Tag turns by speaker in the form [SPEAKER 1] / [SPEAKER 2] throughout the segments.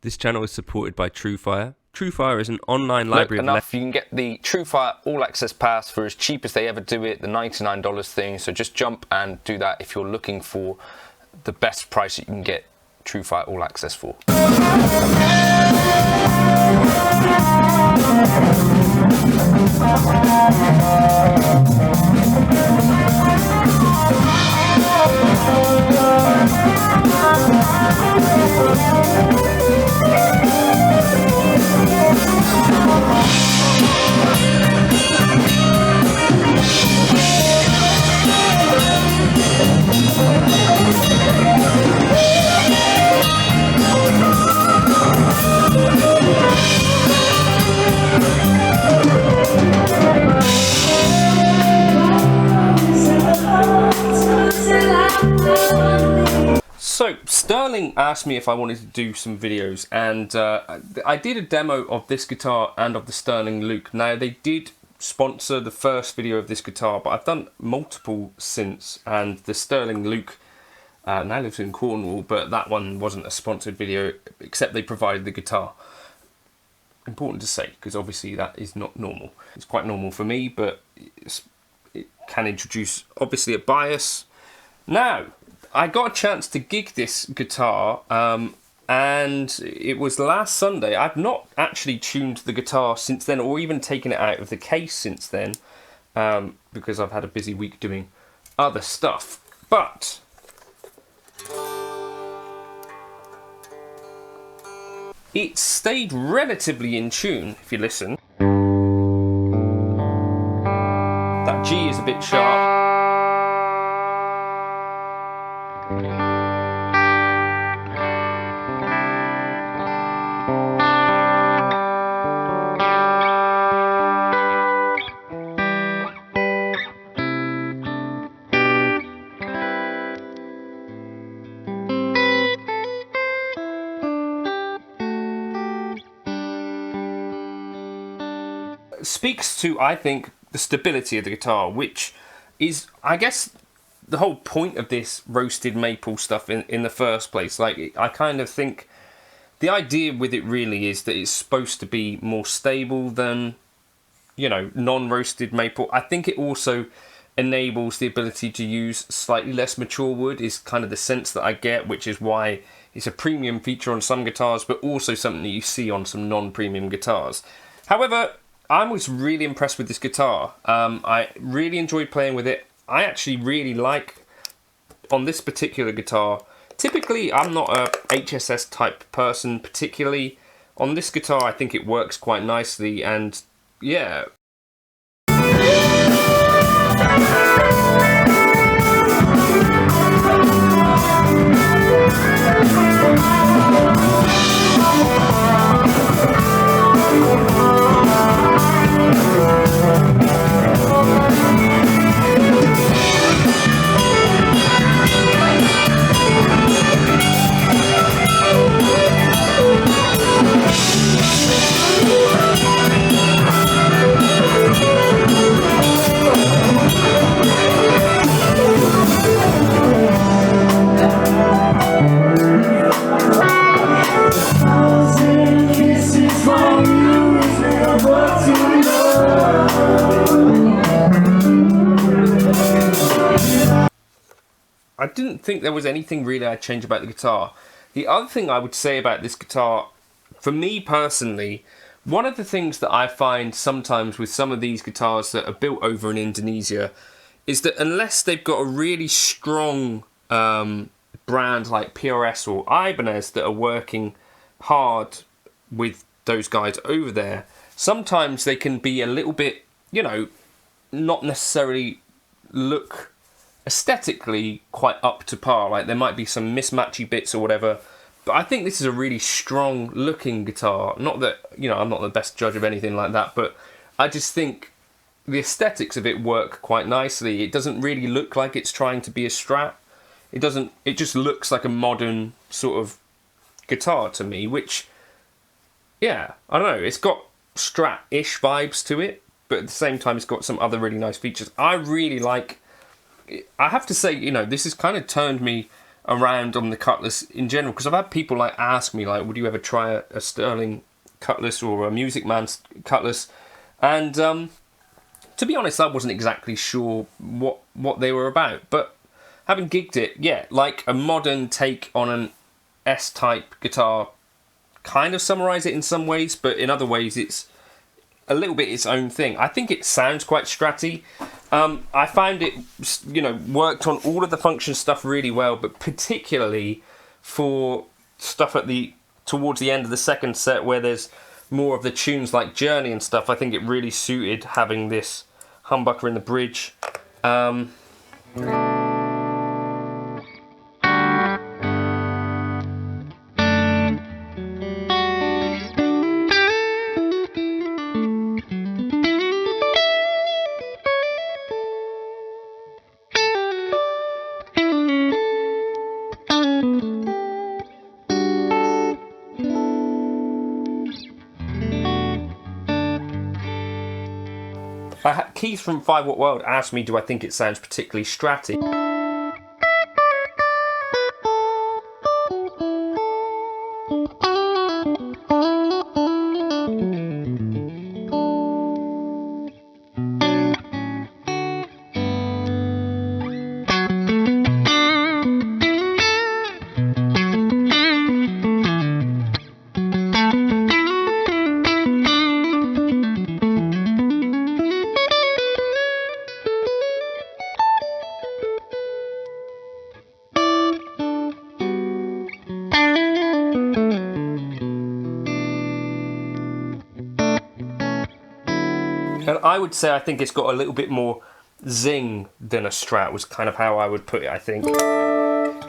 [SPEAKER 1] This channel is supported by Truefire. Truefire is an online library
[SPEAKER 2] enough, you can get the Truefire All Access Pass for as cheap as they ever do it, the $99 thing. So just jump and do that if you're looking for the best price that you can get Truefire All Access for.
[SPEAKER 1] So, Sterling asked me if I wanted to do some videos, and I did a demo of this guitar and of the Sterling Luke. Now, they did sponsor the first video of this guitar, but I've done multiple since, and the Sterling Luke now lives in Cornwall, but that one wasn't a sponsored video, except they provided the guitar. Important to say, because obviously that is not normal. It's quite normal for me, but it can introduce, obviously, a bias. Now, I got a chance to gig this guitar, and it was last Sunday. I've not actually tuned the guitar since then, or even taken it out of the case since then, because I've had a busy week doing other stuff. But it stayed relatively in tune, if you listen. That G is a bit sharp. Speaks to, I think, the stability of the guitar, which is, I guess, the whole point of this roasted maple stuff in the first place. Like, I kind of think the idea with it really is that it's supposed to be more stable than, you know, non-roasted maple. I think it also enables the ability to use slightly less mature wood, is kind of the sense that I get, which is why it's a premium feature on some guitars, but also something that you see on some non-premium guitars. However, I was really impressed with this guitar. I really enjoyed playing with it. I actually really like, on this particular guitar, typically I'm not a HSS type person particularly. On this guitar I think it works quite nicely, and yeah. I didn't think there was anything really I'd change about the guitar. The other thing I would say about this guitar, for me personally, one of the things that I find sometimes with some of these guitars that are built over in Indonesia is that unless they've got a really strong brand like PRS or Ibanez that are working hard with those guys over there, sometimes they can be a little bit, you know, not necessarily look aesthetically quite up to par. Like, there might be some mismatchy bits or whatever, but I think this is a really strong looking guitar. Not that, you know, I'm not the best judge of anything like that, but I just think the aesthetics of it work quite nicely. It doesn't really look like it's trying to be a Strat. It just looks like a modern sort of guitar to me, which, yeah, I don't know, it's got Strat-ish vibes to it, but at the same time it's got some other really nice features. I really like, I have to say, you know, this has kind of turned me around on the Cutlass in general, because I've had people like ask me like, would you ever try a Sterling Cutlass or a Music Man's Cutlass? And to be honest, I wasn't exactly sure what they were about, but having gigged it, yeah, like a modern take on an S-type guitar, kind of summarise it in some ways, but in other ways it's a little bit its own thing. I think it sounds quite stratty. I found it, worked on all of the function stuff really well, but particularly for stuff towards the end of the second set where there's more of the tunes like Journey and stuff. I think it really suited having this humbucker in the bridge. Keith from 5 Watt World asked me, do I think it sounds particularly stratty? And I would say I think it's got a little bit more zing than a Strat, was kind of how I would put it, I think.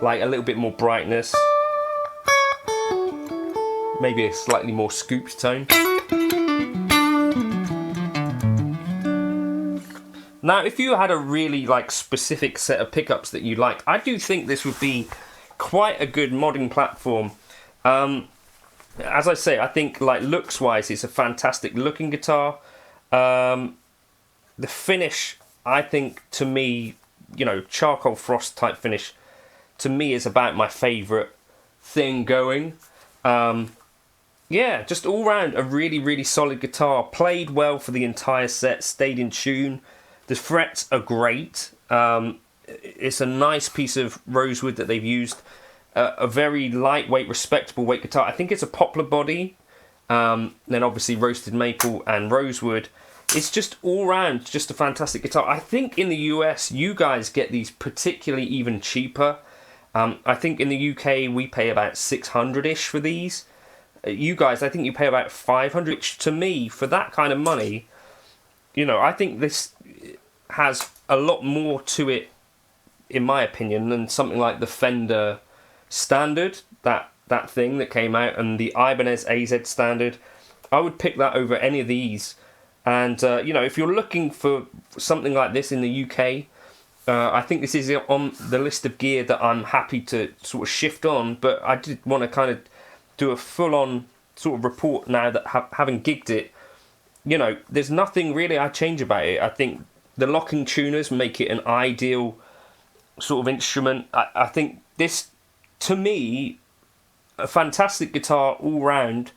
[SPEAKER 1] Like a little bit more brightness. Maybe a slightly more scooped tone. Now, if you had a really specific set of pickups that you liked, I do think this would be quite a good modding platform. As I say, I think looks-wise, it's a fantastic looking guitar. The finish, I think, to me, charcoal frost type finish, to me is about my favourite thing going. Yeah, just all round a really, really solid guitar. Played well for the entire set, stayed in tune. The frets are great. It's a nice piece of rosewood that they've used. A very lightweight, respectable weight guitar. I think it's a poplar body. Then obviously roasted maple and rosewood. It's just all round just a fantastic guitar. I think in the US you guys get these particularly even cheaper. I think in the UK we pay about 600-ish for these. You guys, I think you pay about 500, which to me, for that kind of money, I think this has a lot more to it, in my opinion, than something like the Fender Standard, that thing that came out, and the Ibanez AZ Standard. I would pick that over any of these. And, if you're looking for something like this in the UK, I think this is on the list of gear that I'm happy to sort of shift on. But I did want to kind of do a full-on sort of report now that having gigged it, there's nothing really I change about it. I think the locking tuners make it an ideal sort of instrument. I think this, to me, a fantastic guitar all round.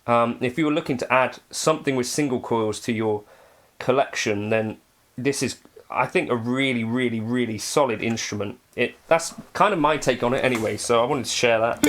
[SPEAKER 1] If you were looking to add something with single coils to your collection, then this is, I think, a really, really, really solid instrument. That's kind of my take on it anyway, so I wanted to share that.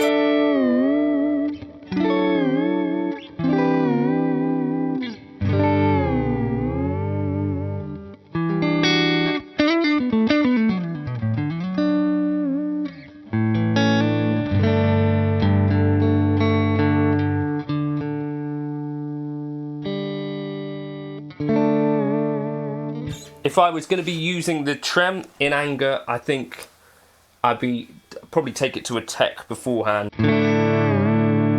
[SPEAKER 1] If I was going to be using the trem in anger, I think I'd probably take it to a tech beforehand.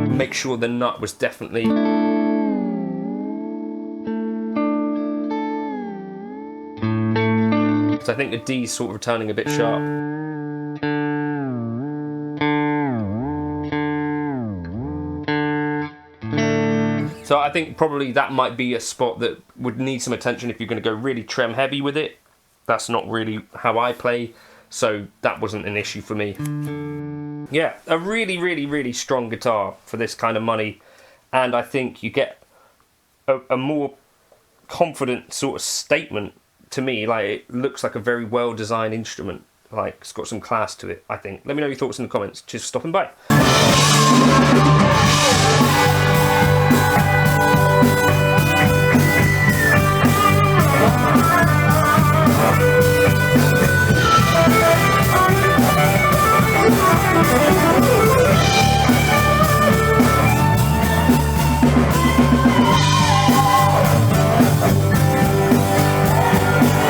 [SPEAKER 1] Make sure the nut was definitely... So I think the D's sort of returning a bit sharp. So I think probably that might be a spot that would need some attention if you're going to go really trem heavy with it. That's not really how I play. so that wasn't an issue for me. Yeah, a really, really, really strong guitar for this kind of money, and I think you get a more confident sort of statement to me. Like, it looks like a very well designed instrument. Like, it's got some class to it, I think. Let me know your thoughts in the comments. Cheers for stopping by.